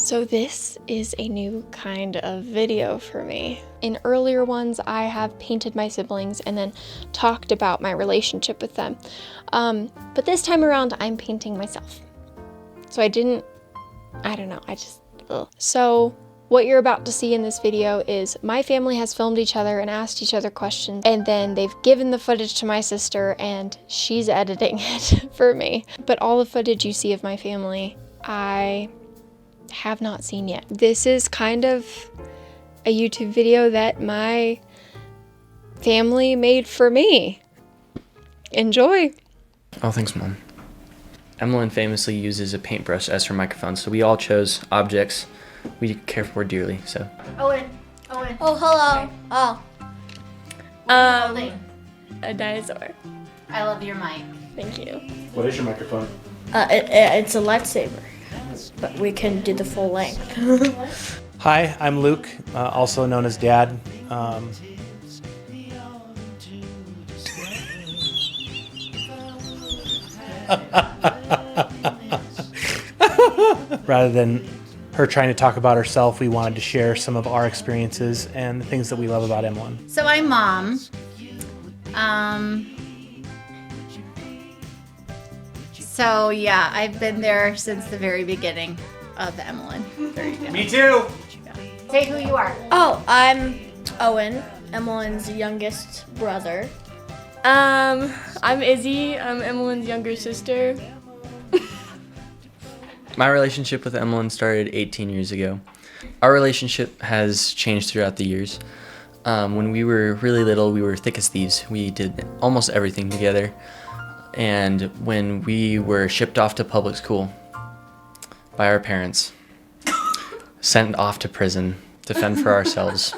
So this is a new kind of video for me. In earlier ones, I have painted my siblings and then talked about my relationship with them. But this time around, I'm painting myself. So So what you're about to see in this video is my family has filmed each other and asked each other questions, and then they've given the footage to my sister and she's editing it for me. But all the footage you see of my family, I have not seen yet. This is kind of a YouTube video that my family made for me. Enjoy. Oh, thanks, Mom. Emilyn famously uses a paintbrush as her microphone, so we all chose objects we care for dearly, so. Owen. Oh, hello. Okay. Oh. What are you holding? A dinosaur. I love your mic. Thank you. What is your microphone? It's a lightsaber, but we can do the full length. Hi, I'm Luke, also known as Dad. Rather than her trying to talk about herself, we wanted to share some of our experiences and the things that we love about Emilyn. So I'm Mom. So yeah, I've been there since the very beginning of Emilyn. There you go. Me too! Say who you are. Oh, I'm Owen, Emilyn's youngest brother. I'm Izzy. I'm Emilyn's younger sister. My relationship with Emilyn started 18 years ago. Our relationship has changed throughout the years. When we were really little, we were thick as thieves. We did almost everything together. And when we were shipped off to public school by our parents, sent off to prison to fend for ourselves,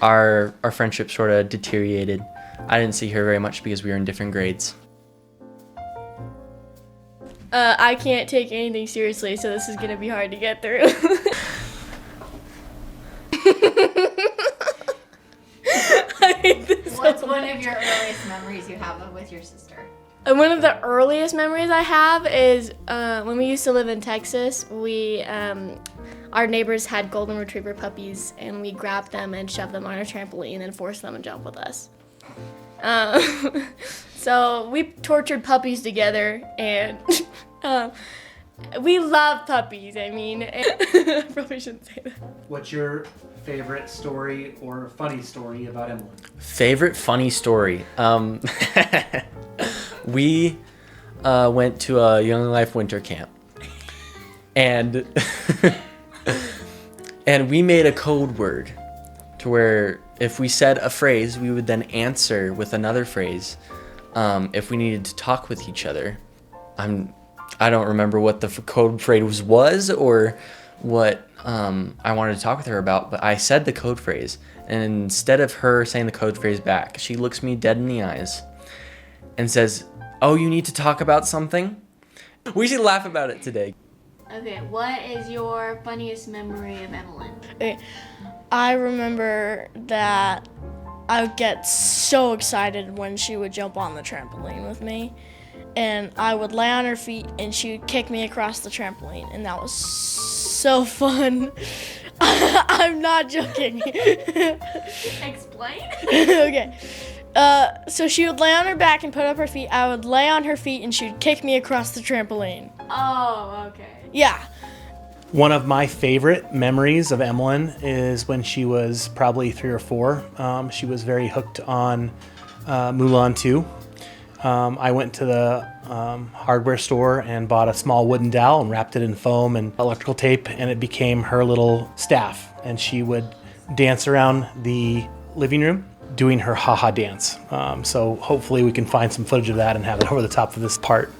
our friendship sort of deteriorated. I didn't see her very much because we were in different grades. I can't take anything seriously, so this is gonna be hard to get through. I hate this. What's one of your earliest memories you have with your sister? One of the earliest memories I have is when we used to live in Texas. Our neighbors had golden retriever puppies, and we grabbed them and shoved them on our trampoline and forced them to jump with us. So we tortured puppies together, and we love puppies. I mean, I probably shouldn't say that. What's your favorite story or funny story about Emilyn? Favorite funny story? We went to a Young Life winter camp, and and we made a code word to where if we said a phrase, we would then answer with another phrase. If we needed to talk with each other, I don't remember what the code phrase was or what I wanted to talk with her about, but I said the code phrase, and instead of her saying the code phrase back, she looks me dead in the eyes and says, "Oh, you need to talk about something?" We should laugh about it today. Okay, what is your funniest memory of Emilyn? Okay. I remember that I would get so excited when she would jump on the trampoline with me, and I would lay on her feet and she would kick me across the trampoline, and that was so fun. I'm not joking. Explain. Okay. So she would lay on her back and put up her feet. I would lay on her feet and she would kick me across the trampoline. Oh, okay. Yeah. One of my favorite memories of Emilyn is when she was probably 3 or 4. She was very hooked on Mulan 2. I went to the hardware store and bought a small wooden dowel and wrapped it in foam and electrical tape, and it became her little staff. And she would dance around the living room doing her ha-ha dance. So hopefully we can find some footage of that and have it over the top of this part.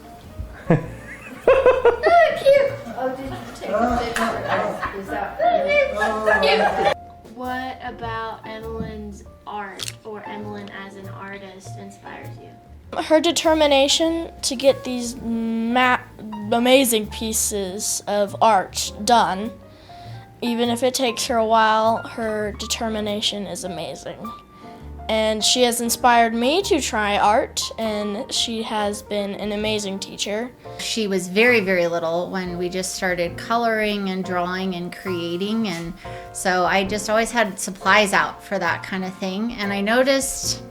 What about Emilyn's art or Emilyn as an artist inspires you? Her determination to get these amazing pieces of art done, even if it takes her a while, her determination is amazing. And she has inspired me to try art, and she has been an amazing teacher. She was very, very little when we just started coloring and drawing and creating, and so I just always had supplies out for that kind of thing. And I noticed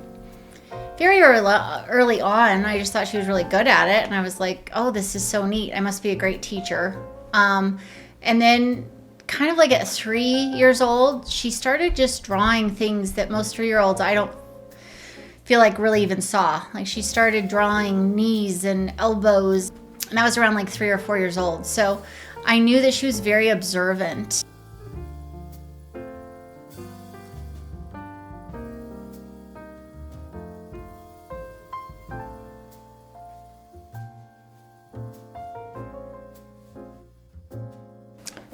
very early on, I just thought she was really good at it, and I was like, oh, this is so neat. I must be a great teacher. And then kind of like at 3 years old, she started just drawing things that most 3-year-olds I don't feel like really even saw. Like she started drawing knees and elbows, and that was around like 3 or 4 years old. So I knew that she was very observant.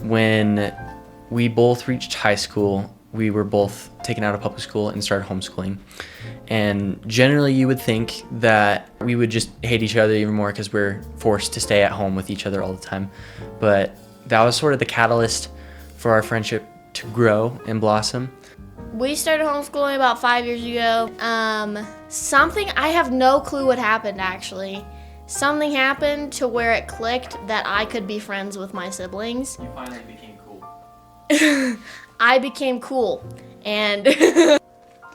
When we both reached high school, we were both taken out of public school and started homeschooling. And generally you would think that we would just hate each other even more because we're forced to stay at home with each other all the time. But that was sort of the catalyst for our friendship to grow and blossom. We started homeschooling about 5 years ago. I have no clue what happened actually. Something happened to where it clicked that I could be friends with my siblings. You finally became cool. I became cool, and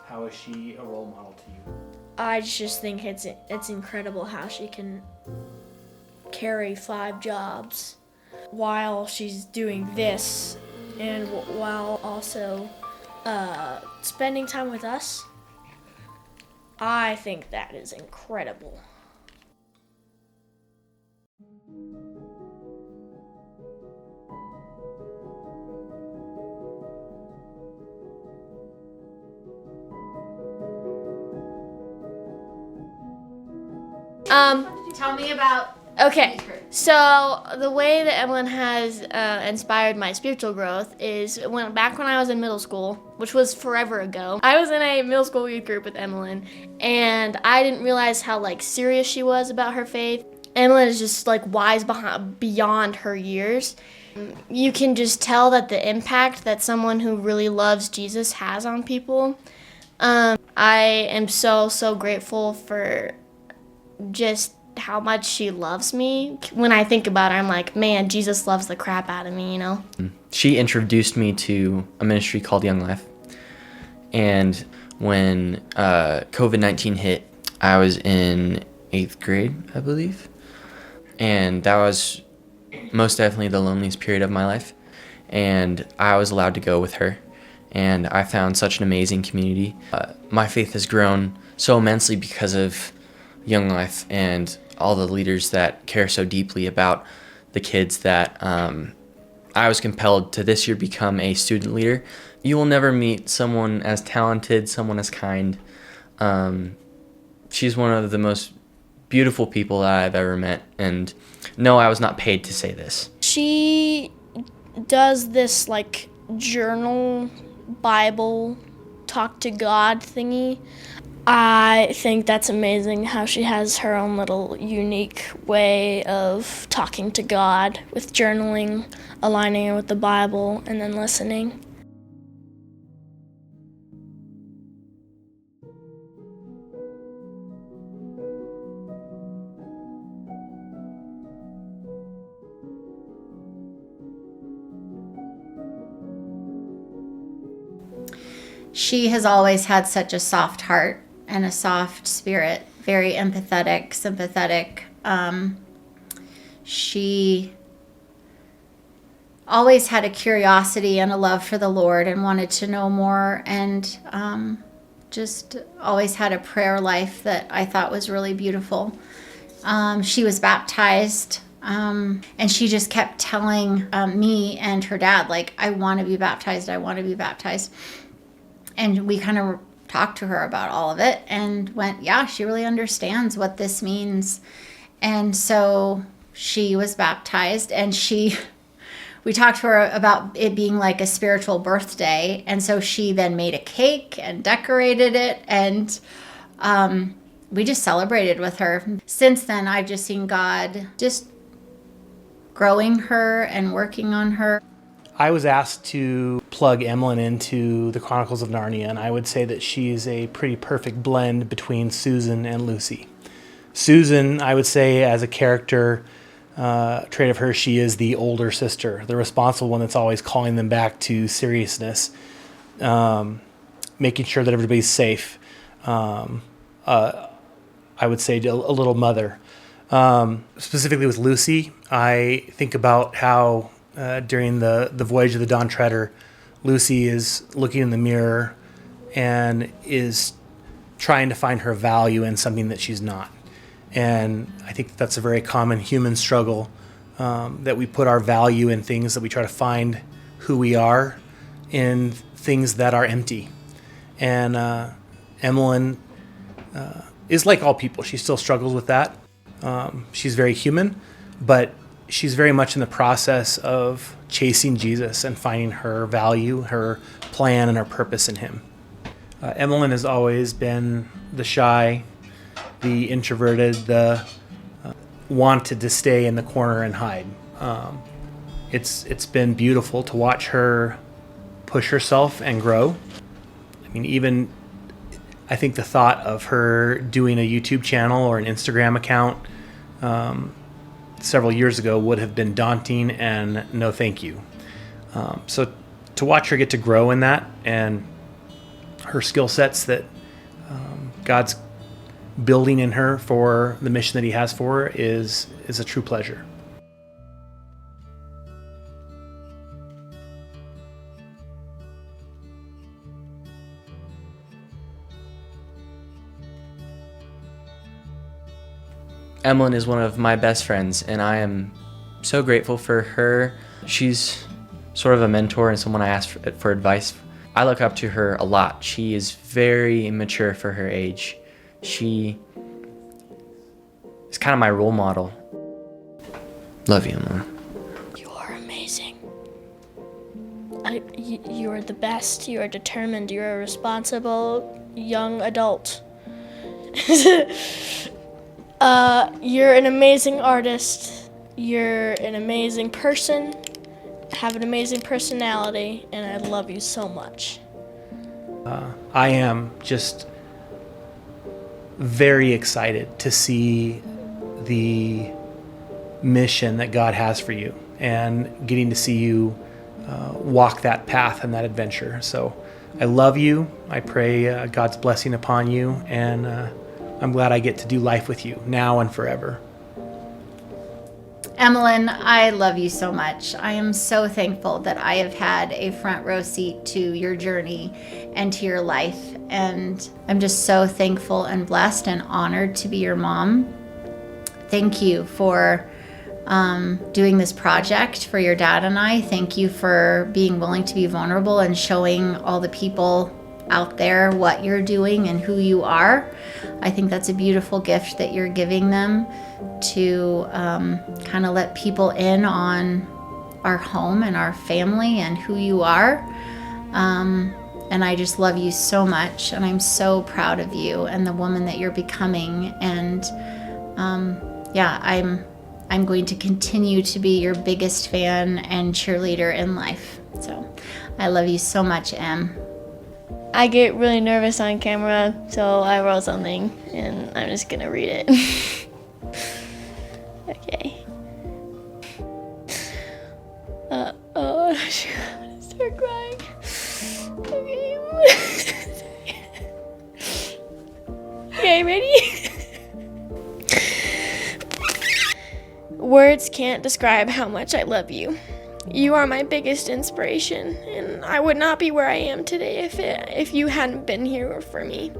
How is she a role model to you? I just think it's incredible how she can carry 5 jobs while she's doing this and while also spending time with us. I think that is incredible. Tell me about. Okay, so the way that Emilyn has inspired my spiritual growth is back when I was in middle school, which was forever ago. I was in a middle school youth group with Emilyn, and I didn't realize how serious she was about her faith. Emilyn is just wise beyond her years. You can just tell that the impact that someone who really loves Jesus has on people. I am so grateful for just how much she loves me. When I think about her, I'm like, man, Jesus loves the crap out of me, you know? She introduced me to a ministry called Young Life. And when COVID-19 hit, I was in 8th grade, I believe. And that was most definitely the loneliest period of my life. And I was allowed to go with her. And I found such an amazing community. My faith has grown so immensely because of Young Life and all the leaders that care so deeply about the kids that I was compelled to this year become a student leader. You will never meet someone as talented, someone as kind. She's one of the most beautiful people that I've ever met. And no, I was not paid to say this. She does this journal, Bible, talk to God thingy. I think that's amazing how she has her own little unique way of talking to God with journaling, aligning it with the Bible, and then listening. She has always had such a soft heart and a soft spirit, very empathetic, sympathetic. She always had a curiosity and a love for the Lord and wanted to know more, and just always had a prayer life that I thought was really beautiful. She was baptized, and she just kept telling me and her dad, I want to be baptized, I want to be baptized. And we kind of talked to her about all of it and went, yeah, she really understands what this means. And so she was baptized, and we talked to her about it being like a spiritual birthday. And so she then made a cake and decorated it, and we just celebrated with her. Since then, I've just seen God just growing her and working on her. I was asked to plug Emilyn into the Chronicles of Narnia, and I would say that she's a pretty perfect blend between Susan and Lucy. Susan, I would say, as a character trait of her, she is the older sister, the responsible one that's always calling them back to seriousness, making sure that everybody's safe. I would say a little mother. Specifically with Lucy, I think about how during the voyage of the Dawn Treader, Lucy is looking in the mirror and is trying to find her value in something that she's not. And I think that's a very common human struggle, that we put our value in things, that we try to find who we are in things that are empty. And Emilyn is like all people. She still struggles with that. She's very human, but she's very much in the process of chasing Jesus and finding her value, her plan, and her purpose in him. Emilyn has always been the shy, the introverted, the wanted to stay in the corner and hide. It's been beautiful to watch her push herself and grow. I mean, even I think the thought of her doing a YouTube channel or an Instagram account several years ago would have been daunting and no thank you. So to watch her get to grow in that, and her skill sets that God's building in her for the mission that he has for her is a true pleasure. Emilyn is one of my best friends, and I am so grateful for her. She's sort of a mentor and someone I ask for advice. I look up to her a lot. She is very mature for her age. She is kind of my role model. Love you, Emilyn. You are amazing. You are the best. You are determined. You are a responsible young adult. You're an amazing artist. You're an amazing person. Have an amazing personality, and I love you so much. I am just very excited to see the mission that God has for you and getting to see you walk that path and that adventure. So I love you. I pray God's blessing upon you, and I'm glad I get to do life with you now and forever. Emilyn, I love you so much. I am so thankful that I have had a front row seat to your journey and to your life. And I'm just so thankful and blessed and honored to be your mom. Thank you for doing this project for your dad and I. Thank you for being willing to be vulnerable and showing all the people out there what you're doing and who you are. I think that's a beautiful gift that you're giving them, to kind of let people in on our home and our family and who you are. And I just love you so much, and I'm so proud of you and the woman that you're becoming. And I'm going to continue to be your biggest fan and cheerleader in life. So I love you so much, Em. I get really nervous on camera, so I wrote something, and I'm just gonna read it. Okay. Oh, I'm gonna start crying. Okay. Okay, ready? Words can't describe how much I love you. You are my biggest inspiration, and I would not be where I am today if you hadn't been here for me.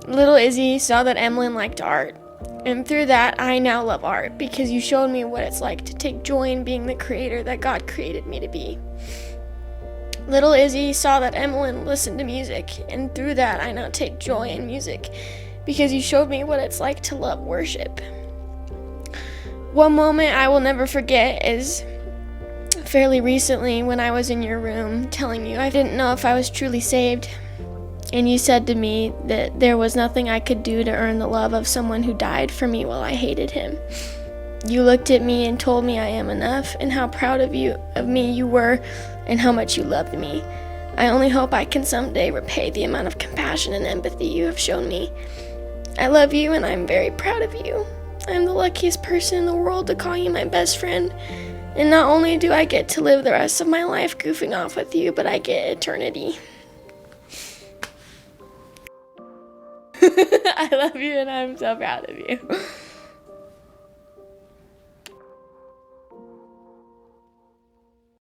Little Izzy saw that Emilyn liked art, and through that, I now love art because you showed me what it's like to take joy in being the creator that God created me to be. Little Izzy saw that Emilyn listened to music, and through that, I now take joy in music because you showed me what it's like to love worship. One moment I will never forget is fairly recently when I was in your room telling you I didn't know if I was truly saved, and you said to me that there was nothing I could do to earn the love of someone who died for me while I hated him. You looked at me and told me I am enough, and how proud of me you were, and how much you loved me. I only hope I can someday repay the amount of compassion and empathy you have shown me. I love you, and I'm very proud of you. I'm the luckiest person in the world to call you my best friend. And not only do I get to live the rest of my life goofing off with you, but I get eternity. I love you, and I'm so proud of you.